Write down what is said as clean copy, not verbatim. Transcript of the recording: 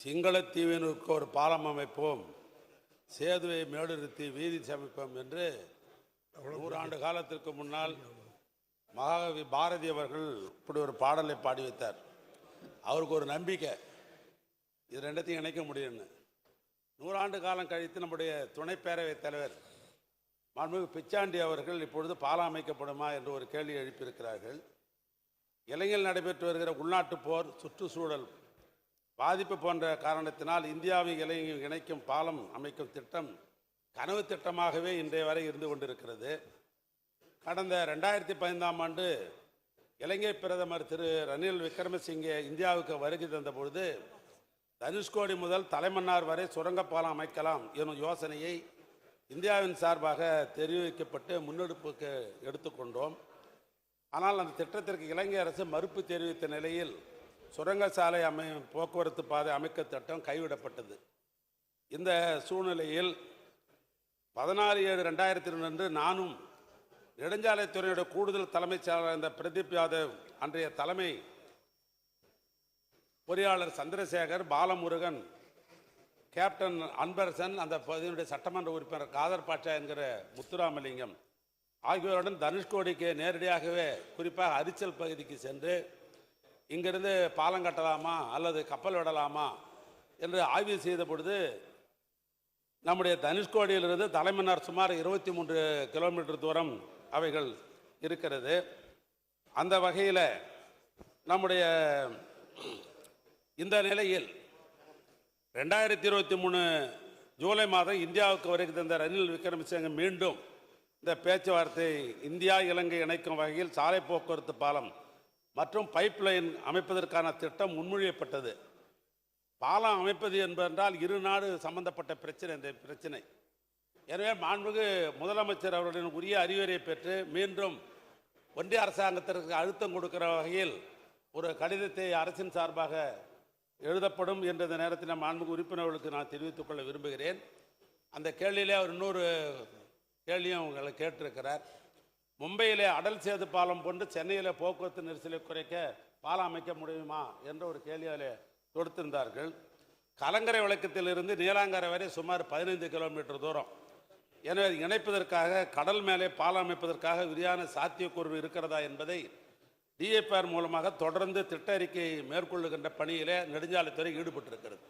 சிங்களத்தீவினுக்கு ஒரு பாலம் அமைப்போம், சேதுவை மேலிருத்தி வீதி சமைப்போம் என்று 100 ஆண்டு காலத்திற்கு முன்னால் மகாகவி பாரதி அவர்கள் இப்படி ஒரு பாடலை பாடி வைத்தார். அவருக்கு ஒரு நம்பிக்கை, இது ரெண்டத்தையும் இணைக்க முடியும்னு. 100 ஆண்டு காலம் கழித்து நம்முடைய துணை பேரவைத் தலைவர் மாண்புமிகு பிச்சாண்டி அவர்கள் இப்பொழுது பாலம் அமைக்கப்படுமா என்று ஒரு கேள்வி எழுப்பியிருக்கிறார்கள். இலங்கையில் நடைபெற்று வருகிற உள்நாட்டு போர், சுற்றுச்சூழல் பாதிப்பு போன்ற காரணத்தினால் இந்தியாவை இலங்கையை இணைக்கும் பாலம் அமைக்கும் திட்டம் கனவு திட்டமாகவே இன்றைய வரை இருந்து கொண்டிருக்கிறது. கடந்த 2015ஆம் ஆண்டு இலங்கை பிரதமர் திரு ரணில் விக்ரமசிங்கே இந்தியாவுக்கு வருகை தந்த பொழுது தனுஷ்கோடி முதல் தலைமன்னார் வரை சுரங்கப்பாலம் அமைக்கலாம் எனும் யோசனையை இந்தியாவின் சார்பாக தெரிவிக்கப்பட்டு முன்னெடுப்புக்கு எடுத்துக்கொண்டோம். ஆனால் அந்த திட்டத்திற்கு இலங்கை அரசு மறுப்பு தெரிவித்த நிலையில் சுரங்க சாலை போக்குவரத்து பாதை அமைக்க திட்டம் கைவிடப்பட்டது. இந்த சூழ்நிலையில் 16/7/2002 நானும் நெடுஞ்சாலைத்துறையோட கூடுதல் தலைமைச் செயலாளர் இந்த பிரதீப் யாதவ், அன்றைய தலைமை பொறியாளர் சந்திரசேகர், பாலமுருகன், கேப்டன் அன்பரசன், அந்த பகுதியினுடைய சட்டமன்ற உறுப்பினர் காதர் பாட்சா என்கிற முத்துராமலிங்கம் ஆகியோருடன் தனுஷ்கோடிக்கு நேரடியாகவே குறிப்பாக அரிச்சல் பகுதிக்கு சென்று இங்கிருந்து பாலம் கட்டலாமா அல்லது கப்பல் விடலாமா என்று ஆய்வு செய்த பொழுது நம்முடைய தனுஷ்கோடியிலிருந்து தலைமன்னார் சுமார் 23 கிலோமீட்டர் தூரம் அவைகள் இருக்கிறது. அந்த வகையில் நம்முடைய இந்த நிலையில் 2023 ஜூலை மாதம் இந்தியாவுக்கு வருகை தந்த ரணில் விக்ரமசிங்கே மீண்டும் இந்த பேச்சுவார்த்தை இந்தியா இலங்கை இணைக்கும் வகையில் சாலை போக்குவரத்து பாலம் மற்றும் பைப்லைன் அமைப்பதற்கான திட்டம் முன்மொழியப்பட்டது. பாலம் அமைப்பது என்பதென்றால் இரு நாடு சம்பந்தப்பட்ட பிரச்சனை இந்த பிரச்சனை. எனவே மாண்புமிகு முதலமைச்சர் அவர்களின் உரிய அறிவுரை பெற்று மீண்டும் ஒன்றிய அரசாங்கத்திற்கு அழுத்தம் கொடுக்கிற வகையில் ஒரு கடிதத்தை அரசின் சார்பாக எழுதப்படும் என்ற இந்த நேரத்தில் மாண்புமிகு உறுப்பினர்களுக்கு நான் தெரிவித்துக் கொள்ள விரும்புகிறேன். அந்த கேள்வியிலே அவர் இன்னொரு கேள்வியும் உங்களை கேட்டிருக்கிறார். மும்பையிலே அடல் சேது பாலம் போன்று சென்னையில் போக்குவரத்து நெரிசலை குறைக்க பாலம் அமைக்க முடியுமா என்ற ஒரு கேள்வியை தொடுத்திருந்தார்கள். கலங்கரை விளக்கத்திலிருந்து நீலாங்கரை வரை சுமார் 15 கிலோமீட்டர் தூரம். எனவே இணைப்பதற்காக கடல் மேலே பாலம் அமைப்பதற்காக விரிவான சாத்தியக்கூறு இருக்கிறதா என்பதை DFR மூலமாக தொடர்ந்து திட்ட அறிக்கை மேற்கொள்ளுகின்ற பணியிலே நெடுஞ்சாலைத்துறை ஈடுபட்டிருக்கிறது.